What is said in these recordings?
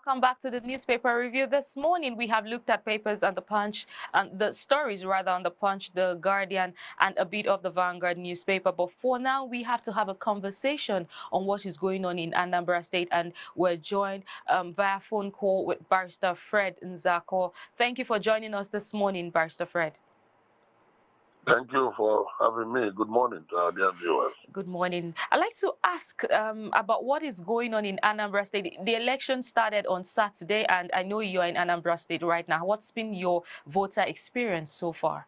welcome back to the newspaper review. This morning we have looked at papers on the Punch, and the stories rather on the Punch, the Guardian, and a bit of the Vanguard newspaper. But for now, we have to have a conversation on what is going on in Anambra State, and we're joined via phone call with Barrister Fred Nzako. Thank you for joining us this morning, Barrister Fred. Thank you for having me. Good morning to our dear viewers. Good morning. I'd like to ask about what is going on in Anambra State. The election started on Saturday, and I know you're in Anambra State right now. What's been your voter experience so far?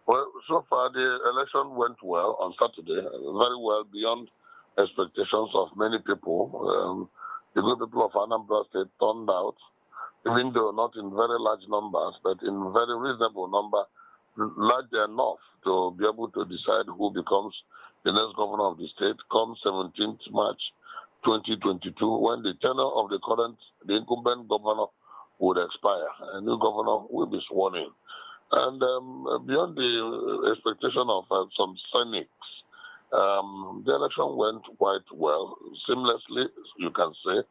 Well, so far the election went well on Saturday, very well beyond expectations of many people. The good people of Anambra State turned out, even though not in very large numbers, but in very reasonable number, large enough to be able to decide who becomes the next governor of the state come 17th March 2022, when the tenure of the incumbent governor would expire. A new governor will be sworn in. And beyond the expectation of some cynics, the election went quite well, seamlessly, you can say,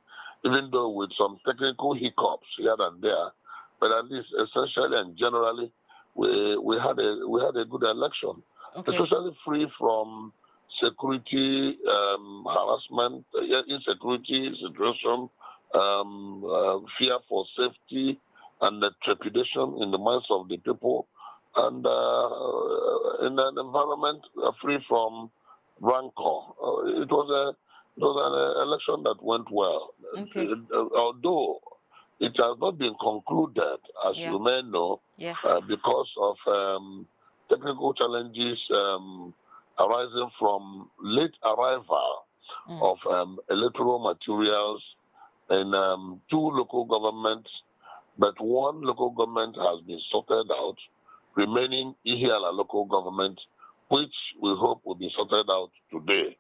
even though with some technical hiccups here and there, but at least essentially and generally, we had a good election, especially free from security harassment, insecurity situation, fear for safety, and the trepidation in the minds of the people, and in an environment free from rancor. It was an election that went well, although it has not been concluded, as you may know, because of technical challenges arising from late arrival of electoral materials in two local governments, but one local government has been sorted out, remaining Ihiala local government, which we hope will be sorted out today.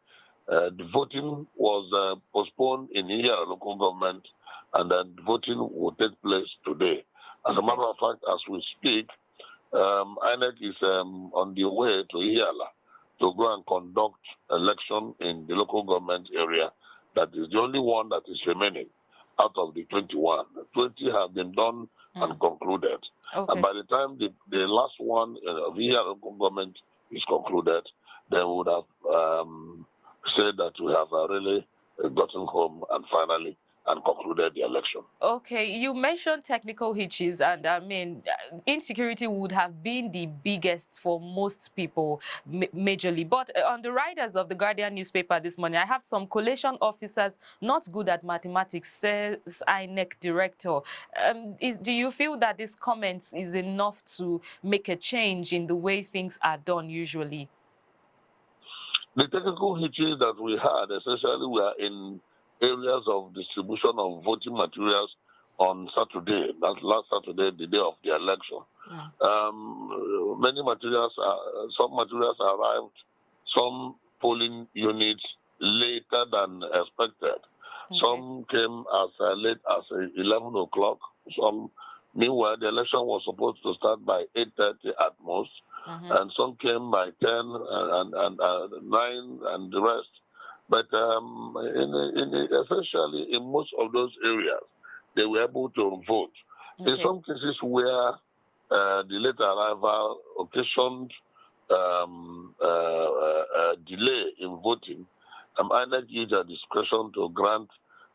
The voting was postponed in Ihiala local government, and then voting will take place today. As a matter of fact, as we speak, INEC is on the way to Ihiala to go and conduct election in the local government area. That is the only one that is remaining out of the 21. 20 have been done and concluded. And by the time the last one of Ihiala local government is concluded, they would have said that we have really gotten home and finally and concluded the election. Okay, you mentioned technical hitches, and I mean, insecurity would have been the biggest for most people, majorly. But on the riders of the Guardian newspaper this morning, I have some collation officers not good at mathematics, says INEC director. Do you feel that these comments is enough to make a change in the way things are done usually? The technical hitches that we had, essentially, were in areas of distribution of voting materials on Saturday, that last Saturday, the day of the election. Many materials, some materials arrived, some polling units later than expected. Some came as late as 11 o'clock. Meanwhile, the election was supposed to start by 8:30 at most, and some came by 10 and 9 and the rest. But essentially, in most of those areas, they were able to vote. In some cases where the late arrival occasioned delay in voting, INEC used their discretion to grant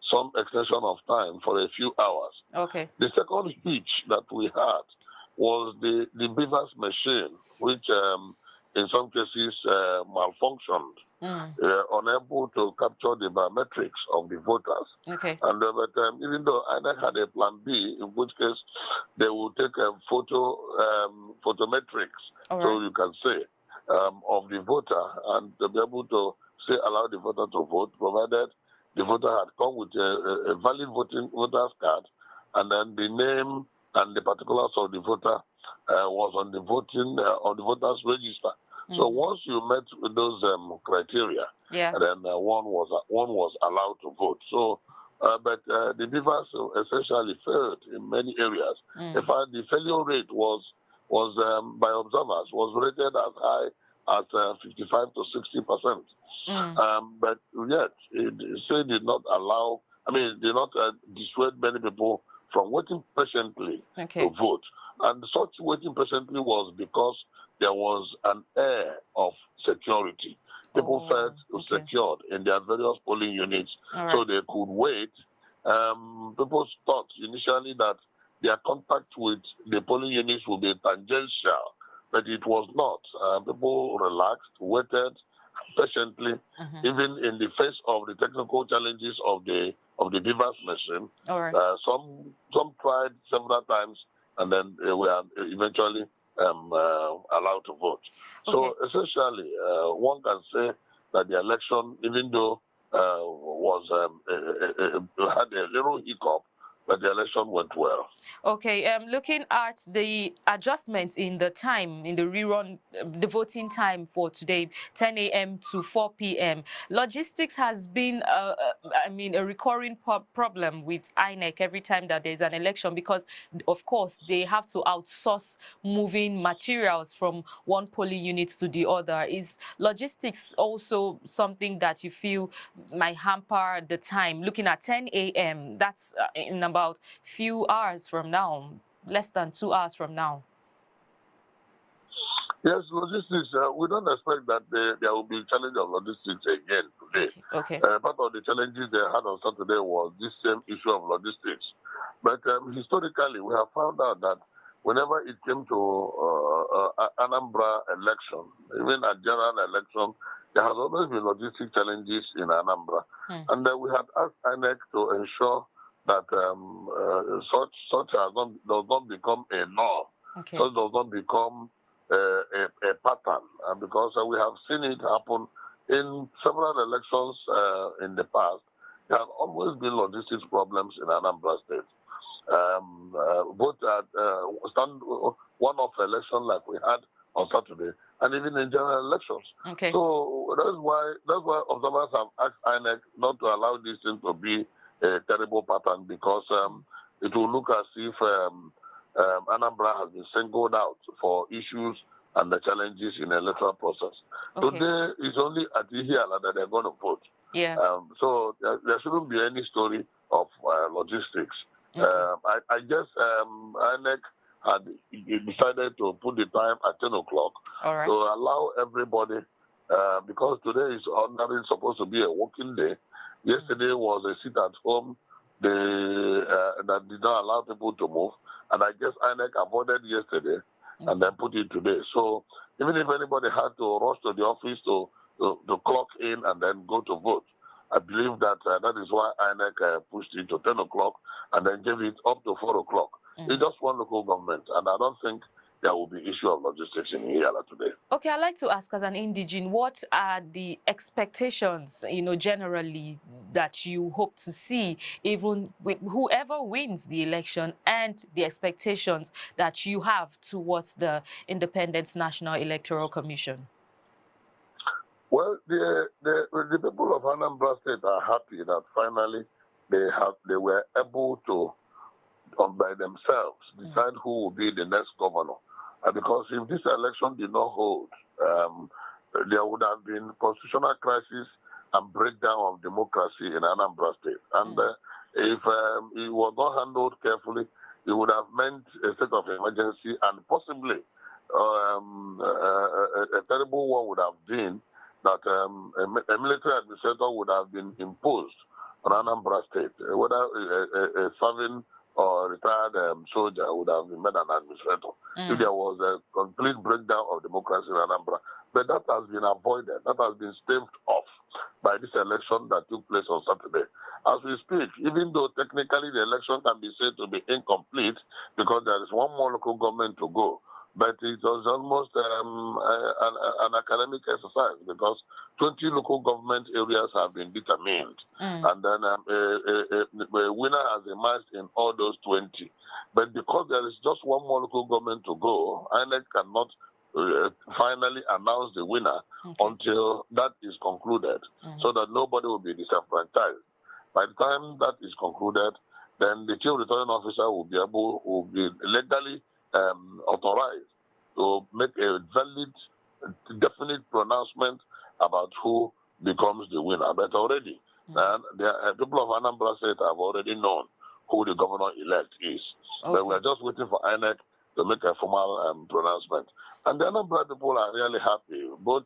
some extension of time for a few hours. The second hitch that we had was the beavers machine, which in some cases malfunctioned. Unable to capture the biometrics of the voters. And but even though INEC had a plan B, in which case they will take a photometrics, so you can say, of the voter, and to be able to say allow the voter to vote, provided the voter had come with a valid voter's card, and then the name and the particulars of the voter was on the voter's register. So once you met with those criteria, then one was allowed to vote. So, but the beavers essentially failed in many areas. In fact, the failure rate was by observers was rated as high as 55 to 60%. But yet, it did not allow did not dissuade many people from waiting patiently to vote. And such waiting patiently was because there was an air of security. People felt secured in their various polling units, so they could wait. People thought initially that their contact with the polling units would be tangential, but it was not. People relaxed, waited patiently, even in the face of the technical challenges of the beavers machine. Some tried several times, and then they were eventually allowed to vote. So essentially, one can say that the election, even though was had a little hiccup, but the election went well. Looking at the adjustments in the time, in the rerun, the voting time for today, 10 a.m. to 4 p.m., logistics has been, a recurring problem with INEC every time that there's an election, because, of course, they have to outsource moving materials from one polling unit to the other. Is logistics also something that you feel might hamper the time? Looking at 10 a.m., that's in about few hours from now, less than 2 hours from now. Yes, logistics, we don't expect that there will be a challenge of logistics again today. Part of the challenges they had on Saturday was this same issue of logistics. But historically, we have found out that whenever it came to Anambra election, even a general election, there has always been logistic challenges in Anambra. And we had asked INEC to ensure that such does not become a norm, such does not become a pattern, because we have seen it happen in several elections in the past. There have always been logistics problems in Anambra State, both at one-off election like we had on Saturday, and even in general elections. So that's why observers have asked INEC not to allow this thing to be a terrible pattern, because it will look as if Anambra has been singled out for issues and the challenges in the electoral process. Today is only at Ihiala that they're going to vote. So there shouldn't be any story of logistics. I guess INEC had decided to put the time at 10 o'clock to allow everybody, because today is ordinarily supposed to be a working day. Yesterday was a sit at home that did not allow people to move, and I guess INEC avoided yesterday and then put it today. So even if anybody had to rush to the office to clock in and then go to vote, I believe that that is why INEC pushed it to 10 o'clock and then gave it up to 4 o'clock. It's just one local government, and I don't think there will be issue of logistics in Ihiala today. I'd like to ask, as an indigene, what are the expectations, generally, that you hope to see, even with whoever wins the election, and the expectations that you have towards the Independent National Electoral Commission? Well, the people of Anambra State are happy that finally they were able to, by themselves, decide who will be the next governor. Because if this election did not hold, there would have been constitutional crisis and breakdown of democracy in Anambra State. And if it was not handled carefully, it would have meant a state of emergency, and possibly a terrible one would have been that a military administrator would have been imposed on Anambra State, whether a serving or retired soldier would have been made an administrator if there was a complete breakdown of democracy in Anambra. But that has been avoided. That has been staved off by this election that took place on Saturday. As we speak, even though technically the election can be said to be incomplete because there is one more local government to go, but it was almost an academic exercise, because 20 local government areas have been determined. And then a winner has emerged in all those 20. But because there is just one more local government to go, INEC cannot finally announce the winner until that is concluded, so that nobody will be disenfranchised. By the time that is concluded, then the chief returning officer will be legally authorized to make a valid, definite pronouncement about who becomes the winner. But already And the people of Anambra State have already known who the governor-elect is. Okay. But we're just waiting for INEC to make a formal pronouncement. And the Anambra people are really happy, both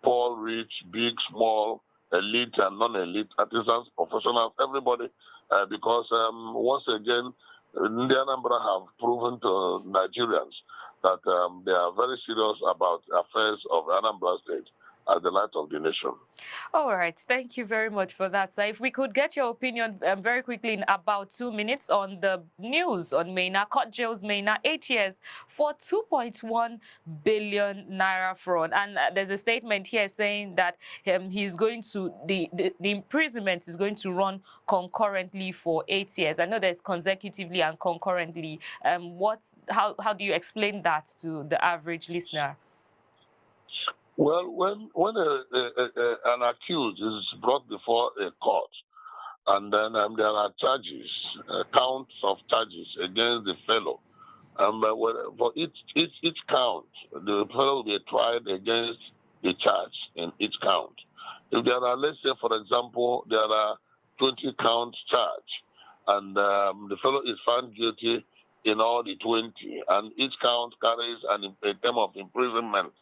poor, rich, big, small, elite and non-elite, artisans, professionals, everybody, because once again, the Anambra have proven to Nigerians that they are very serious about affairs of Anambra State as the light of the nation. All right. Thank you very much for that, sir. If we could get your opinion very quickly in about 2 minutes on the news on Maina, court jails Maina 8 years for 2.1 billion naira fraud. And there's a statement here saying that he's going to, the imprisonment is going to run concurrently for 8 years. I know there's consecutively and concurrently. How do you explain that to the average listener? Well, when an accused is brought before a court, and then there are charges, counts of charges against the fellow, for each count, the fellow will be tried against the charge in each count. If there are, let's say, for example, there are 20 counts charge, and the fellow is found guilty in all the 20, and each count carries a term of imprisonment,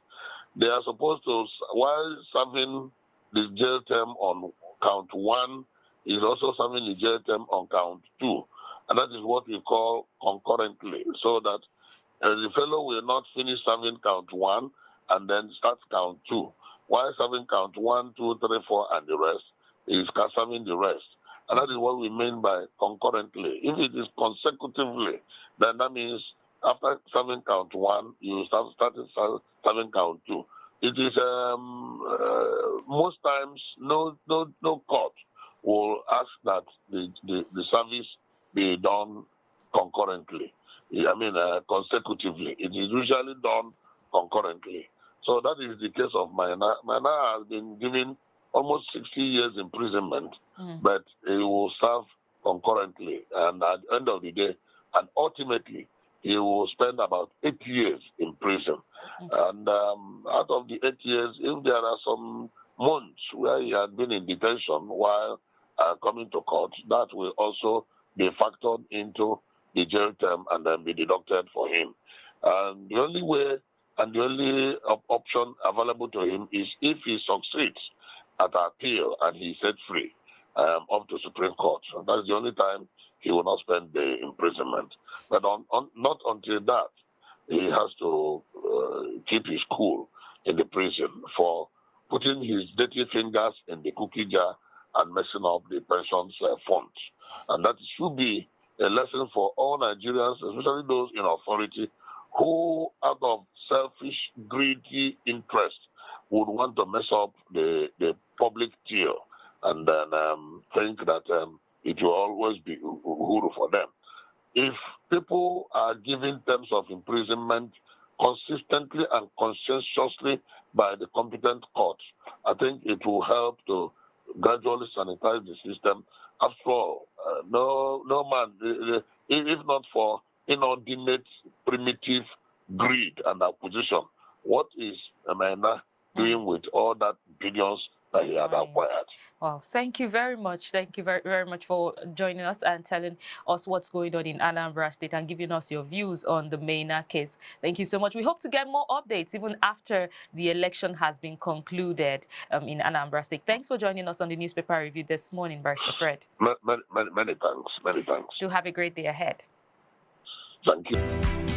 they are supposed to, while serving the jail term on count 1, is also serving the jail term on count 2. And that is what we call concurrently, so that the fellow will not finish serving count 1 and then start count 2. While serving count 1, 2, 3, 4, and the rest, he is serving the rest. And that is what we mean by concurrently. If it is consecutively, then that means after serving count 1, you started serving count 2. It is most times no court will ask that the service be done concurrently. I mean consecutively. It is usually done concurrently. So that is the case of Maina. Maina has been given almost 60 years imprisonment, but he will serve concurrently, and at the end of the day, and ultimately, he will spend about 8 years in prison. And out of the 8 years, if there are some months where he had been in detention while coming to court, that will also be factored into the jail term and then be deducted for him. And the only way and the only option available to him is if he succeeds at appeal and he's set free up to Supreme Court. So that's the only time he will not spend the imprisonment. But not until that, he has to keep his cool in the prison for putting his dirty fingers in the cookie jar and messing up the pensions funds. And that should be a lesson for all Nigerians, especially those in authority, who out of selfish, greedy interest would want to mess up the public till and then think that it will always be uhuru for them. If people are given terms of imprisonment consistently and conscientiously by the competent court, I think it will help to gradually sanitize the system. After all, no man, if not for inordinate, primitive greed and acquisition, what is Amanda doing with all that billions that he had acquired? Well, thank you very much. Thank you very, very much for joining us and telling us what's going on in Anambra State and giving us your views on the Maina case. Thank you so much. We hope to get more updates even after the election has been concluded in Anambra State. Thanks for joining us on the newspaper review this morning, Barrister Fred. Many thanks. Many thanks. Do have a great day ahead. Thank you.